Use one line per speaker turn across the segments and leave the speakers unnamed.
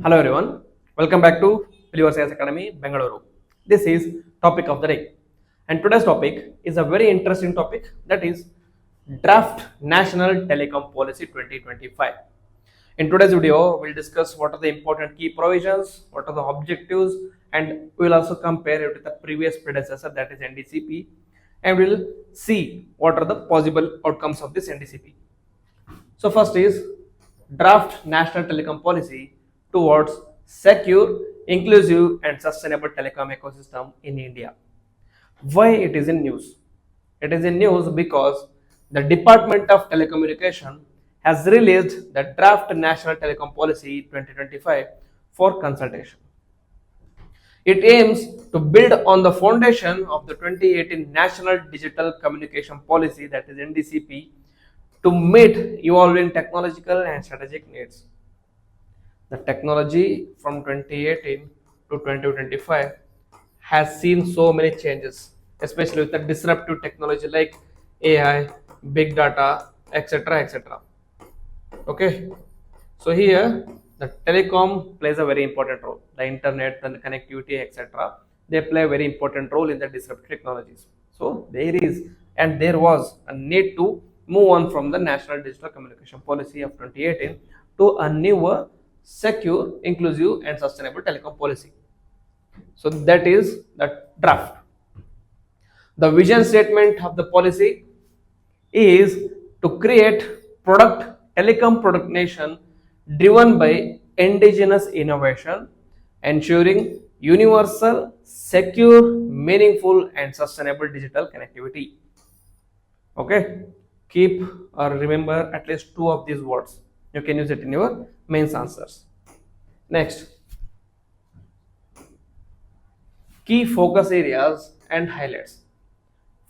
Hello everyone, welcome back to Pillar Science Academy, Bengaluru. This is topic of the day, and today's topic is a very interesting topic, that is Draft National Telecom Policy 2025. In today's video, we'll discuss what are the important key provisions, what are the objectives, and we'll also compare it with the previous predecessor, that is NDCP, and we'll see what are the possible outcomes of this NDCP. So first is Draft National Telecom Policy towards secure, inclusive and sustainable telecom ecosystem in India. Why it is in news? It is in news because the Department of Telecommunications has released the Draft National Telecom Policy 2025 for consultation. It aims to build on the foundation of the 2018 National Digital Communication Policy, that is NDCP, to meet evolving technological and strategic needs. The technology from 2018 to 2025 has seen so many changes, especially with the disruptive technology like AI, big data, etc. etc. Okay, so here the telecom plays a very important role. The internet, the connectivity, etc. They play a very important role in the disruptive technologies. So there was a need to move on from the National Digital Communication Policy of 2018 to a newer, secure, inclusive and sustainable telecom policy. So that is the draft. The vision statement of the policy is to create telecom product nation driven by indigenous innovation, ensuring universal, secure, meaningful and sustainable digital connectivity. Okay, keep or remember at least two of these words. You can use it in your mains answers. Next, key focus areas and highlights.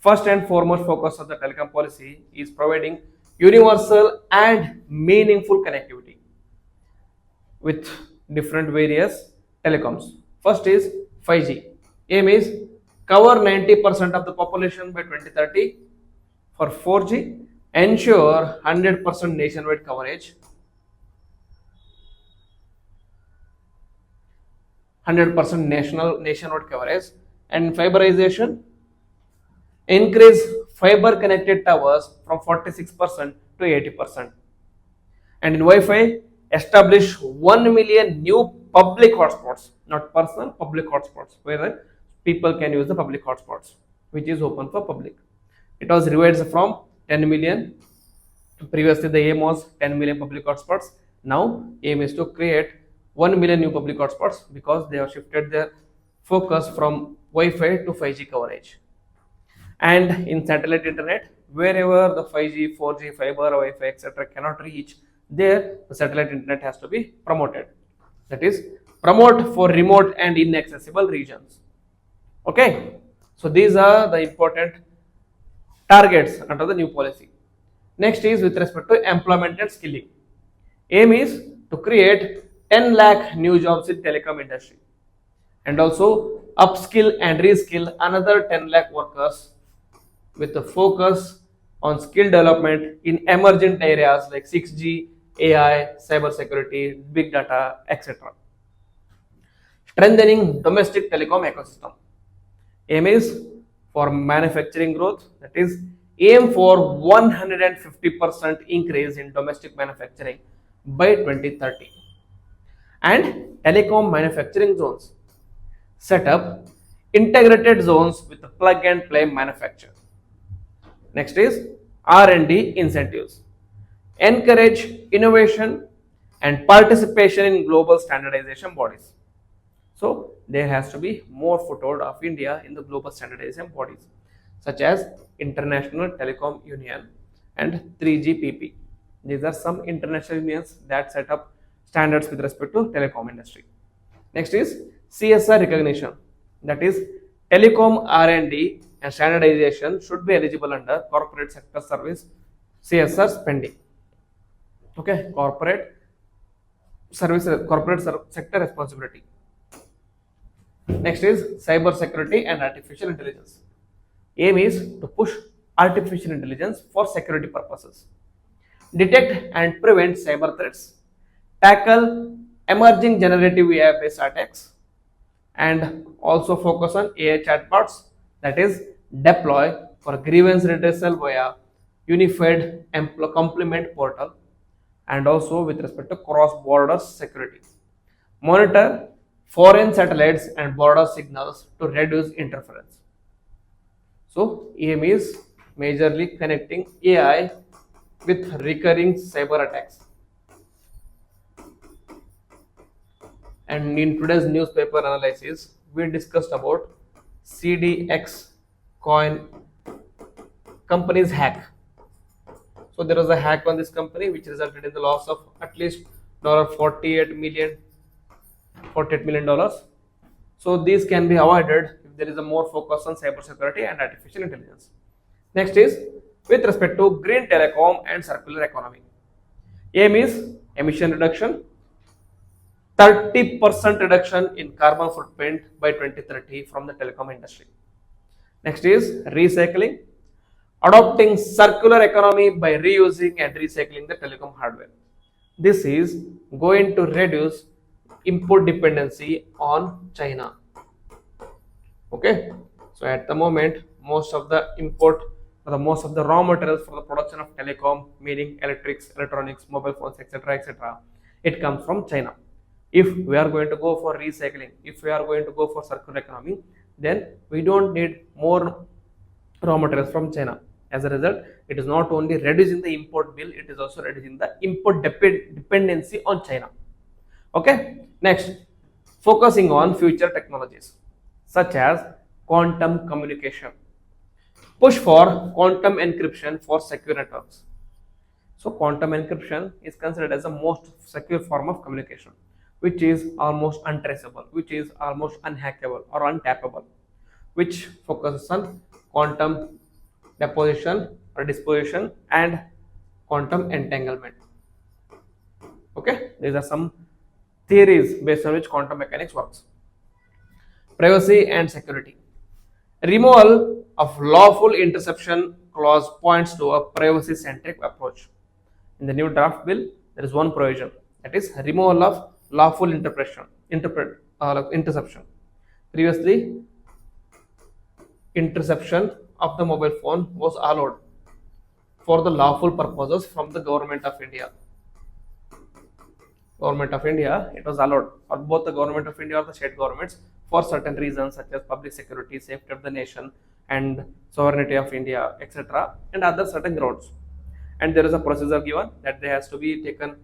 First and foremost focus of the telecom policy is providing universal and meaningful connectivity with different various telecoms. First is 5G. Aim is cover 90% of the population by 2030. For 4G, ensure 100% nationwide coverage. 100% nationwide coverage. And fiberization, increase fiber connected towers from 46% to 80%. And in Wi-Fi, establish 1 million new public hotspots, not personal, public hotspots, where people can use the public hotspots, which is open for public. It was revised from 10 million. Previously, the aim was 10 million public hotspots. Now, aim is to create 1 million new public hotspots because they have shifted their focus from Wi-Fi to 5G coverage. And in satellite internet, wherever the 5G, 4G, fiber, Wi-Fi, etc. cannot reach, there the satellite internet has to be promoted. That is, promote for remote and inaccessible regions. Okay, so these are the important targets under the new policy. Next is with respect to employment and skilling. Aim is to create 10 lakh new jobs in telecom industry and also upskill and reskill another 10 lakh workers with a focus on skill development in emergent areas like 6G, AI, cyber security, big data, etc. Strengthening domestic telecom ecosystem. Aim is for manufacturing growth, that is, aim for 150% increase in domestic manufacturing by 2030. And telecom manufacturing zones. Set up integrated zones with a plug and play manufacture. Next is R&D incentives. Encourage innovation and participation in global standardization bodies. So there has to be more foothold of India in the global standardization bodies such as International Telecom Union and 3GPP. These are some international unions that set up standards with respect to telecom industry. Next is CSR recognition, that is, telecom R&D and standardization should be eligible under corporate sector service CSR spending. Okay, corporate sector responsibility. Next is cyber security and artificial intelligence. Aim is to push artificial intelligence for security purposes. Detect and prevent cyber threats. Tackle emerging generative AI based attacks, and also focus on AI chatbots, that is deploy for grievance redressal via unified complement portal, and also with respect to cross-border security. Monitor foreign satellites and border signals to reduce interference. So aim is majorly connecting AI with recurring cyber attacks. And in today's newspaper analysis, we discussed about CDX coin company's hack. So there was a hack on this company which resulted in the loss of at least $48 million. So these can be avoided if there is a more focus on cybersecurity and artificial intelligence. Next is with respect to green telecom and circular economy. Aim is emission reduction, 30% reduction in carbon footprint by 2030 from the telecom industry. Next is recycling, adopting circular economy by reusing and recycling the telecom hardware. This is going to reduce import dependency on China. Okay, so at the moment, most of the import or most of the raw materials for the production of telecom, meaning electrics, electronics, mobile phones, etc., it comes from China. If we are going to go for recycling, if we are going to go for circular economy, then we don't need more raw materials from China. As a result, it is not only reducing the import bill, it is also reducing the import dependency on China. Okay, next, focusing on future technologies such as quantum communication. Push for quantum encryption for secure networks. So quantum encryption is considered as the most secure form of communication, which is almost untraceable, which is almost unhackable or untappable, which focuses on quantum deposition or disposition and quantum entanglement. Okay, these are some theories based on which quantum mechanics works. Privacy and security. Removal of lawful interception clause points to a privacy-centric approach. In the new draft bill, there is one provision, that is removal of lawful interception. Previously, interception of the mobile phone was allowed for the lawful purposes from the government of India. It was allowed, or both the government of India or the state governments, for certain reasons such as public security, safety of the nation, and sovereignty of India, etc., and other certain grounds. And there is a procedure given that there has to be taken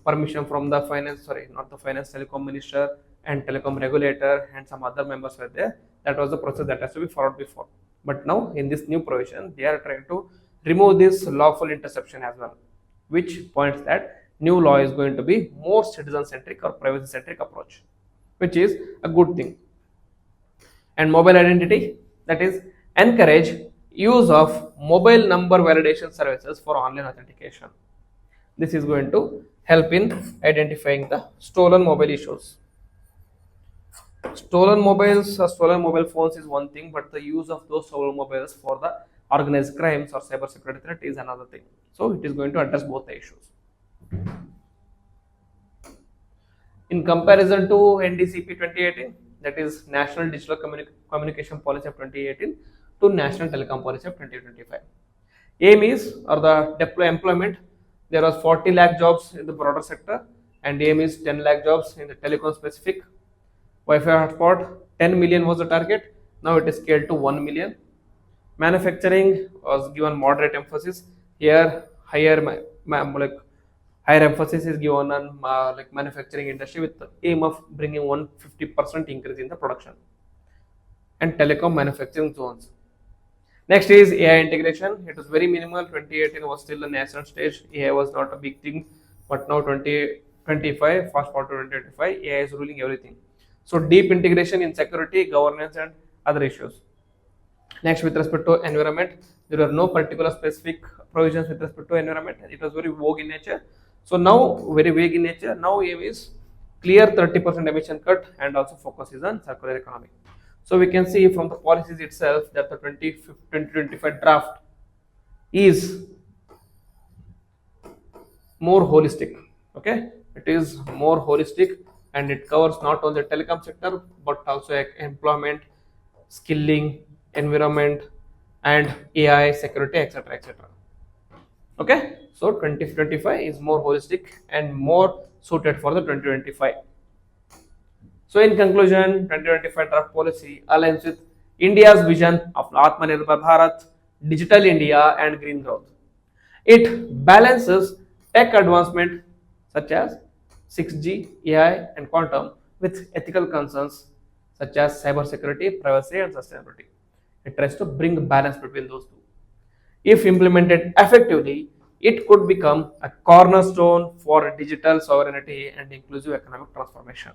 permission from the telecom minister and telecom regulator, and some other members were there. That was the process that has to be followed before. But now in this new provision, they are trying to remove this lawful interception as well, which points that new law is going to be more citizen-centric or privacy-centric approach, which is a good thing. And mobile identity, that is encourage use of mobile number validation services for online authentication. This is going to help in identifying the stolen mobile issues. Stolen mobiles or stolen mobile phones is one thing, but the use of those stolen mobiles for the organized crimes or cyber security threat is another thing. So it is going to address both the issues. In comparison to NDCP 2018, that is National Digital Communication Policy of 2018 to National Telecom Policy of 2025. Aim is, or the employment, there was 40 lakh jobs in the broader sector, and aim is 10 lakh jobs in the telecom specific. Wi-Fi hotspot, 10 million was the target, now it is scaled to 1 million. Manufacturing was given moderate emphasis, here higher emphasis is given on manufacturing industry with the aim of bringing 150% increase in the production and telecom manufacturing zones. Next is AI integration. It was very minimal. 2018 was still the nascent stage. AI was not a big thing, but now 2025, fast forward to 2025, AI is ruling everything. So deep integration in security, governance, and other issues. Next, with respect to environment, there were no particular specific provisions with respect to environment. It was very vague in nature. So now, very vague in nature. Now aim is clear 30% emission cut and also focuses on circular economy. So we can see from the policies itself that the 2025 draft is more holistic. Okay, it is more holistic and it covers not only the telecom sector but also employment, skilling, environment, and AI, security, etc. etc. Okay, so 2025 is more holistic and more suited for the 2025. So in conclusion, 2025 draft policy aligns with India's vision of Atmanirbhar Bharat, digital India and green growth. It balances tech advancement such as 6G, AI and quantum with ethical concerns such as cybersecurity, privacy and sustainability. It tries to bring balance between those two. If implemented effectively, it could become a cornerstone for digital sovereignty and inclusive economic transformation.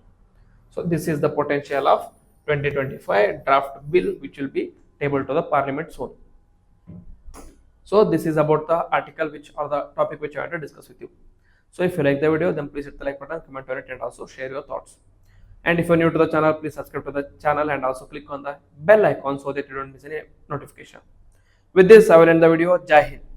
So this is the potential of 2025 draft bill which will be tabled to the parliament soon. So this is about the article which or the topic which I want to discuss with you. So if you like the video, then please hit the like button, comment on it and also share your thoughts. And if you're new to the channel, please subscribe to the channel and also click on the bell icon so that you don't miss any notification. With this, I will end the video. Jai Hind.